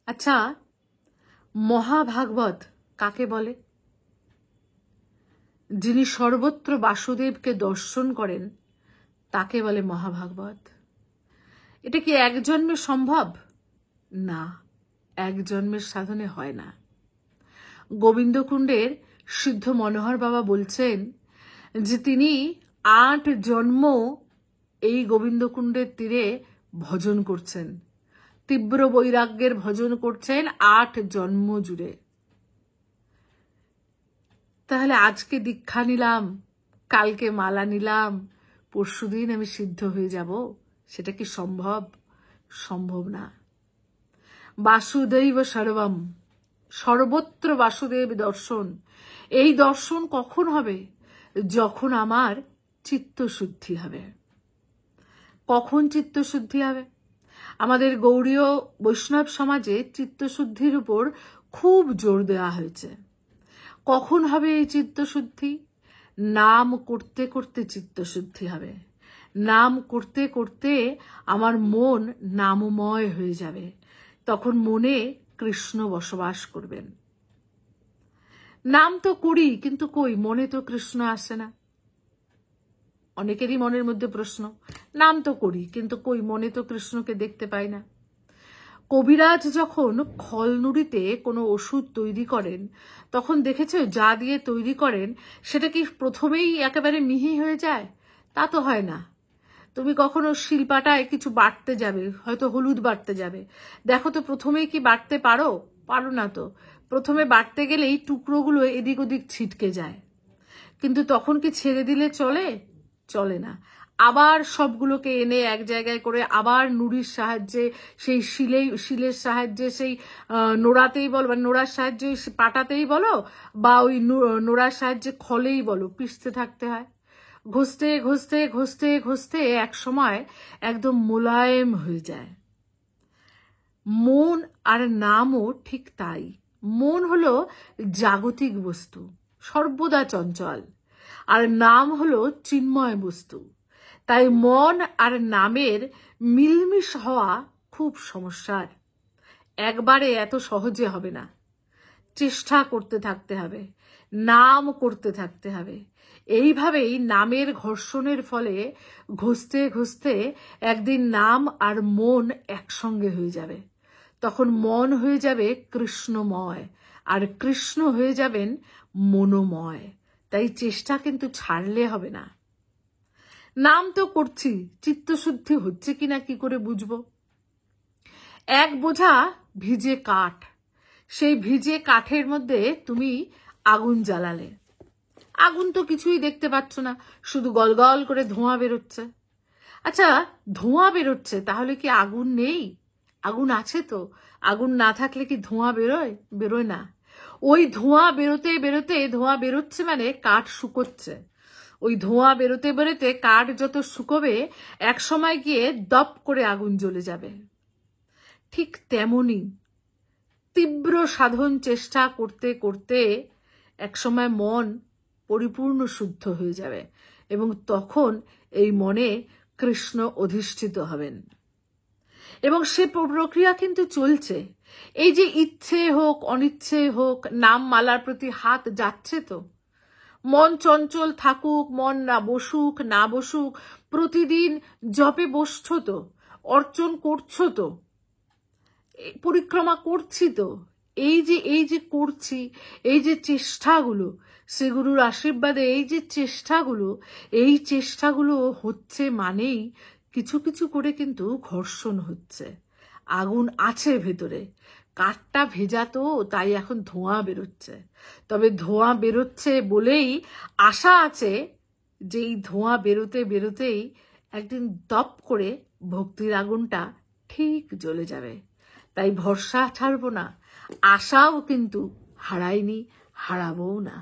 আচ্ছা, মহাভাগবত কাকে বলে? যিনি সর্বত্র বাসুদেবকে দর্শন করেন তাকে বলে মহাভাগবত। এটা কি এক জন্মে সম্ভব? না, এক জন্মের সাধনে হয় না। গোবিন্দকুণ্ডের সিদ্ধ মনোহর বাবা বলছেন যে তিনি ৮ জন্ম এই গোবিন্দকুণ্ডের তীরে ভজন করছেন, তীব্র বৈরাগ্যের ভজন করছেন ৮ জন্ম জুড়ে। তাহলে আজকে দীক্ষা নিলাম, কালকে মালা নিলাম, পরশুদিন আমি সিদ্ধ হয়ে যাব, সেটা কি সম্ভব? সম্ভব না। বাসুদেব সর্বম, সর্বত্র বাসুদেব দর্শন। এই দর্শন কখন হবে? যখন আমার চিত্তশুদ্ধি হবে। কখন চিত্তশুদ্ধি হবে? আমাদের গৌড়ীয় বৈষ্ণব সমাজে চিত্তশুদ্ধির উপর খুব জোর দেওয়া হয়েছে। কখন হবে এই চিত্তশুদ্ধি? নাম করতে করতে চিত্তশুদ্ধি হবে। নাম করতে করতে আমার মন নামময় হয়ে যাবে, তখন মনে কৃষ্ণ বসবাস করবেন। নাম তো করি, কিন্তু কই মনে তো কৃষ্ণ আসে না। অনেকেরই মনের মধ্যে প্রশ্ন, নাম তো করি কিন্তু কই মনে তো কৃষ্ণকে দেখতে পাই না। কবিরাজ যখন খলনুড়িতে কোনো ওষুধ তৈরি করেন, তখন দেখেছো যা দিয়ে তৈরি করেন সেটা কি প্রথমেই একেবারে মিহি হয়ে যায়? তা তো হয় না। তুমি কখনো শিলপাটায় কিছু বাটতে যাবে, হয়তো হলুদ বাটতে যাবে, দেখো তো প্রথমেই কি বাটতে পারো? পারো না তো। প্রথমে বাটতে গেলেই টুকরোগুলো এদিক ওদিক ছিটকে যায়, কিন্তু তখন কি ছেড়ে দিলে চলে? চলে না। আবার সবগুলোকে এনে এক জায়গায় করে আবার নুড়ির সাহায্যে, সেই শিলের সাহায্যে, সেই নোড়াতেই বলো বা নোড়ার সাহায্যে পাটাতেই বলো বা ওই নোড়ার সাহায্যে খলেই বলো, পিষতে থাকতে হয়। ঘষতে ঘষতে ঘষতে ঘষতে এক সময় একদম মোলায়েম হয়ে যায়। মন আর নামও ঠিক তাই। মন হলো জাগতিক বস্তু, সর্বদা চঞ্চল, আর নাম হলো চিন্ময় বস্তু। তাই মন আর নামের মিলমিশ হওয়া খুব সমস্যার। একবারে এত সহজে হবে না, চেষ্টা করতে থাকতে হবে, নাম করতে থাকতে হবে। এইভাবেই নামের ঘর্ষণের ফলে ঘষতে ঘষতে একদিন নাম আর মন একসঙ্গে হয়ে যাবে। তখন মন হয়ে যাবে কৃষ্ণময়, আর কৃষ্ণ হয়ে যাবেন মনোময়। তাই চেষ্টা কিন্তু ছাড়লে হবে না। নাম তো করছি, চিত্তশুদ্ধি হচ্ছে কিনা কি করে বুঝবো? এক বোঝা ভিজে কাঠ, সেই ভিজে কাঠের মধ্যে তুমি আগুন জ্বালালে, আগুন তো কিছুই দেখতে পাচ্ছ না, শুধু গলগল করে ধোঁয়া বেরোচ্ছে। আচ্ছা, ধোঁয়া বেরোচ্ছে, তাহলে কি আগুন নেই? আগুন আছে তো। আগুন না থাকলে কি ধোঁয়া বেরোয়? বেরোয় না। ওই ধোঁয়া বেরোতে বেরোতে, ধোঁয়া বেরোচ্ছে মানে কাঠ শুকোচ্ছে, ওই ধোঁয়া বেরোতে বেরোতে কাঠ যত শুকোবে এক সময় গিয়ে দপ করে আগুন জ্বলে যাবে। ঠিক তেমনি তীব্র সাধন চেষ্টা করতে করতে একসময় মন পরিপূর্ণ শুদ্ধ হয়ে যাবে, এবং তখন এই মনে কৃষ্ণ অধিষ্ঠিত হবেন। এবং সে প্রক্রিয়া কিন্তু চলছে। এই যে ইচ্ছে হোক অনিচ্ছে হোক, নাম মালার প্রতি হাত যাচ্ছে তো। মন চঞ্চল থাকুক, মন না বসুক না বসুক, প্রতিদিন জপে বসছো তো, অর্চন করছো তো, পরিক্রমা করছি তো। এই যে করছি, এই যে চেষ্টাগুলো, শ্রীগুরুর আশীর্বাদে এই চেষ্টাগুলো হচ্ছে মানেই কিছু কিছু করে কিন্তু ঘর্ষণ হচ্ছে। আগুন আছে ভেতরে, কাঠটা ভেজা তো, তাই এখন ধোঁয়া বেরোচ্ছে। তবে ধোঁয়া বেরোচ্ছে বলেই আশা আছে যে এই ধোঁয়া বেরোতে বেরোতেই একদিন দপ করে ভক্তির আগুনটা ঠিক জ্বলে যাবে। তাই ভরসা ছাড়বো না, আশাও কিন্তু হারাইনি, হারাবও না।